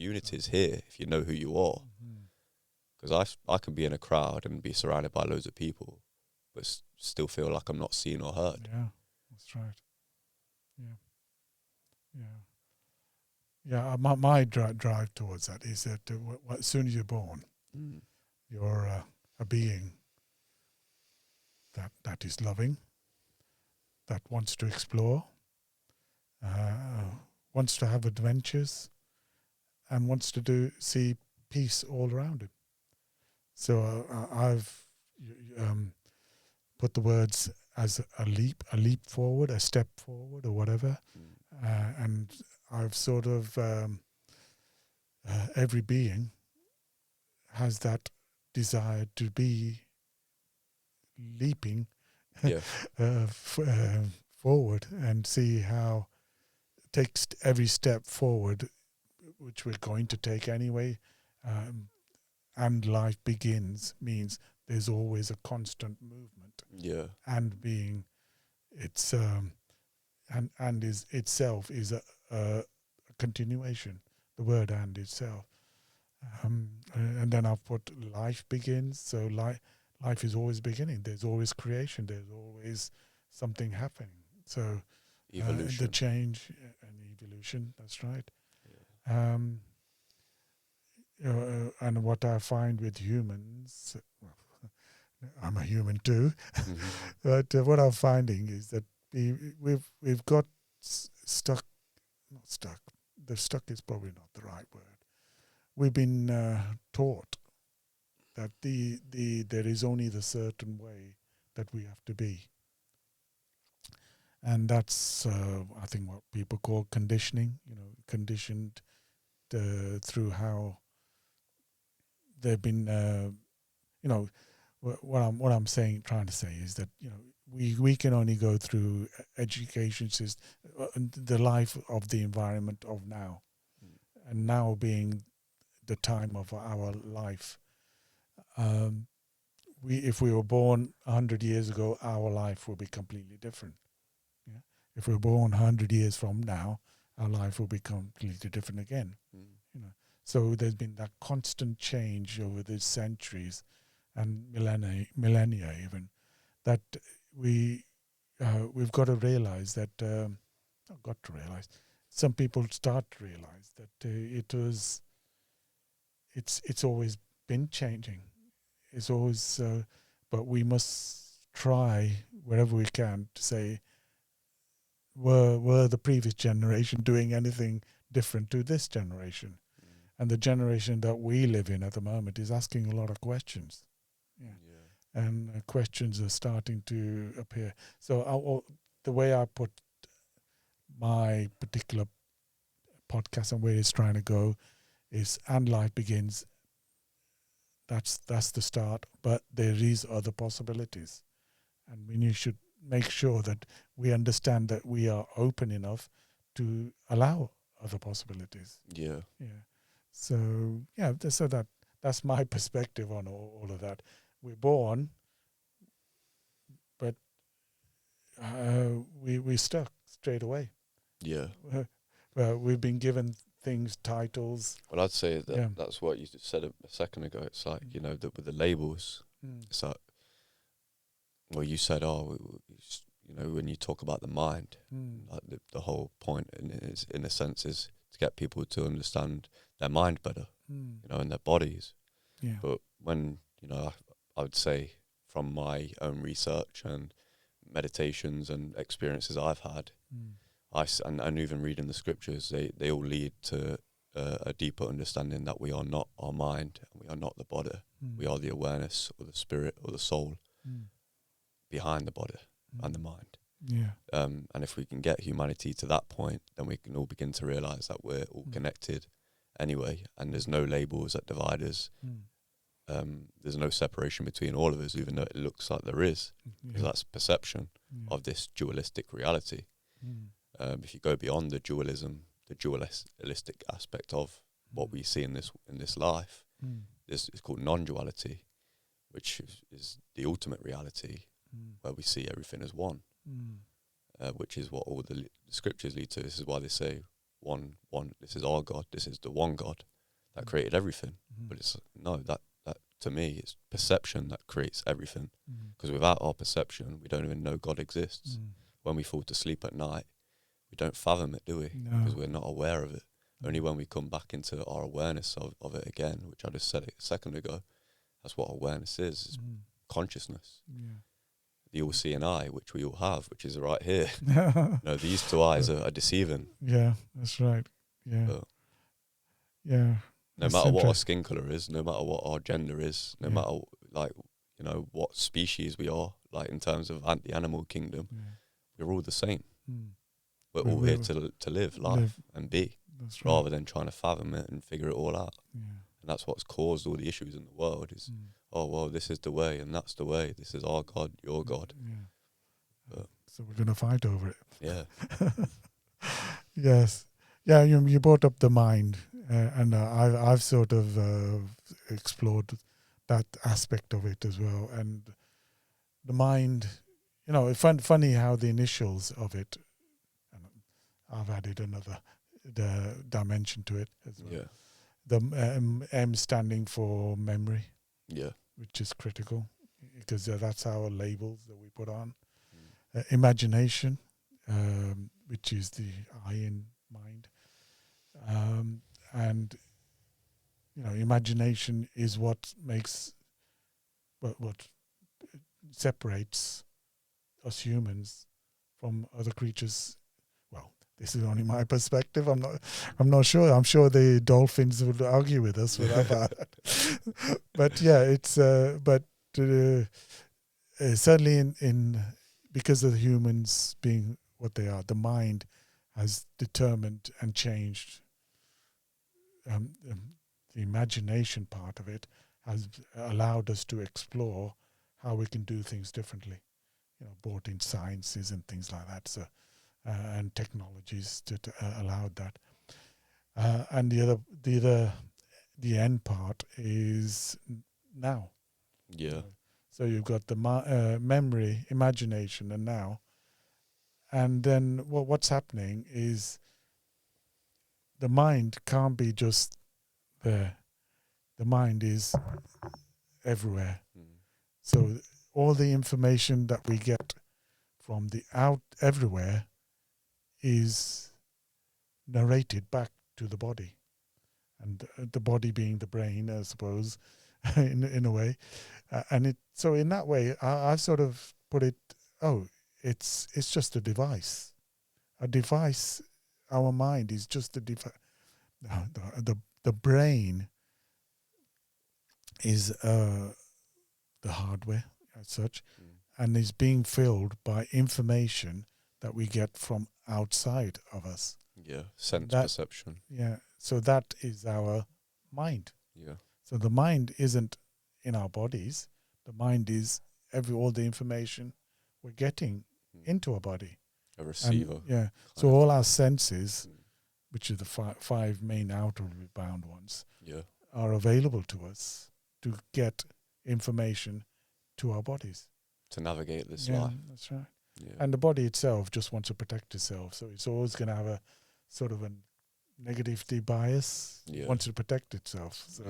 unity is here if you know who you are. Because I can be in a crowd and be surrounded by loads of people, but still feel like I'm not seen or heard. Yeah, that's right. Yeah. My drive towards that is that as soon as you're born, you're a being that is loving, that wants to explore, wants to have adventures, and wants to see peace all around him. So I've put the words as a leap forward, a step forward, or whatever, and I've sort of every being has that desire to be leaping forward and see how takes every step forward, which we're going to take anyway, and life begins means there's always a constant movement. Yeah. And being it's and is itself is a continuation. The word "and" itself, and then I've put life begins. So life is always beginning. There's always creation. There's always something happening. So Evolution. the change and evolution. That's right. Yeah. And what I find with humans, well, I'm a human too, but what I'm finding is that we've got stuck. Not stuck. The stuck is probably not the right word. We've been taught that there is only the certain way that we have to be, and that's I think what people call conditioning. Conditioned through how they've been. What I'm trying to say is that we can only go through education system, the life of the environment of now, and now being the time of our life. If we were born 100 years ago, our life will be completely different. Yeah? If we're born 100 years from now, our life will be completely different again. So there's been that constant change over the centuries and millennia even, that we've got to realize that some people start to realize that it's always been changing. It's always, but we must try wherever we can to say, were the previous generation doing anything different to this generation? And the generation that we live in at the moment is asking a lot of questions. And questions are starting to appear. So the way I put my particular podcast and where it's trying to go is, and life begins. That's the start, but there is other possibilities, and we should make sure that we understand that we are open enough to allow other possibilities. Yeah. So that's my perspective on all of that. We're born, but we stuck straight away. Yeah. We've been given things, titles. Well, I'd say that that's what you just said a second ago. It's like, with the labels, it's like, well, you said, when you talk about the mind, like the whole point in a sense is to get people to understand their mind better, and their bodies. Yeah. But when, I would say from my own research and meditations and experiences I've had, and even reading the scriptures, they all lead to a deeper understanding that we are not our mind, and we are not the body. We are the awareness or the spirit or the soul behind the body and the mind. Yeah. And if we can get humanity to that point, then we can all begin to realize that we're all connected anyway, and there's no labels that divide us. There's no separation between all of us, even though it looks like there is, because that's perception of this dualistic reality. If you go beyond the dualistic aspect of what we see in this life, this is called non-duality, which is the ultimate reality, where we see everything as one, which is what all the scriptures lead to. This is why they say one. This is our God. This is the one God that created everything. But it's no, that to me, it's perception that creates everything. Because without our perception, we don't even know God exists. When we fall to sleep at night, we don't fathom it, do we? Because we're not aware of it. Only when we come back into our awareness of it again, which I just said it a second ago, that's what awareness is consciousness. The all-seeing eye, which we all have, which is right here. No, these two eyes are deceiving. Yeah, that's right. Yeah. But yeah. no matter what our skin colour is, no matter what our gender is, no matter, like, you know, what species we are, like, in terms of the animal kingdom, we're all the same. We're all here to live life and be, rather than trying to fathom it and figure it all out. And that's what's caused all the issues in the world is, oh, well, this is the way and that's the way. This is our God, your God. So we're going to fight over it. Yeah. Yes. Yeah, you brought up the mind, and I've sort of explored that aspect of it as well. And the mind, you know, it's funny how the initials of it, and I've added another dimension to it as well. Yeah. The M standing for memory, which is critical, because that's our labels that we put on. Imagination, which is the I in mind. And, you know, imagination is what makes, what separates us humans from other creatures. Well, this is only my perspective. I'm not sure. I'm sure the dolphins would argue with us for that. But yeah, it's certainly in because of the humans being what they are, the mind has determined and changed. The imagination part of it has allowed us to explore how we can do things differently. You know, both in sciences and things like that. So, and technologies that allowed that. And the end part is now. Yeah. So you've got the memory, imagination, and now. And then what's happening is the mind can't be just there. The mind is everywhere. So all the information that we get from the out everywhere is narrated back to the body. And the body being the brain, I suppose, in a way. So in that way, I've sort of put it, it's just a device. A device, our mind is just a device. The brain is the hardware as such, and is being filled by information that we get from outside of us. Yeah, sense perception. Yeah, so that is our mind. Yeah. So the mind isn't in our bodies. The mind is all the information we're getting into our body. A receiver. So all our senses, which are the five main outward bound ones, are available to us to get information to our bodies. To navigate this life. That's right. Yeah. And the body itself just wants to protect itself. So it's always going to have a sort of a negativity bias. It wants to protect itself. So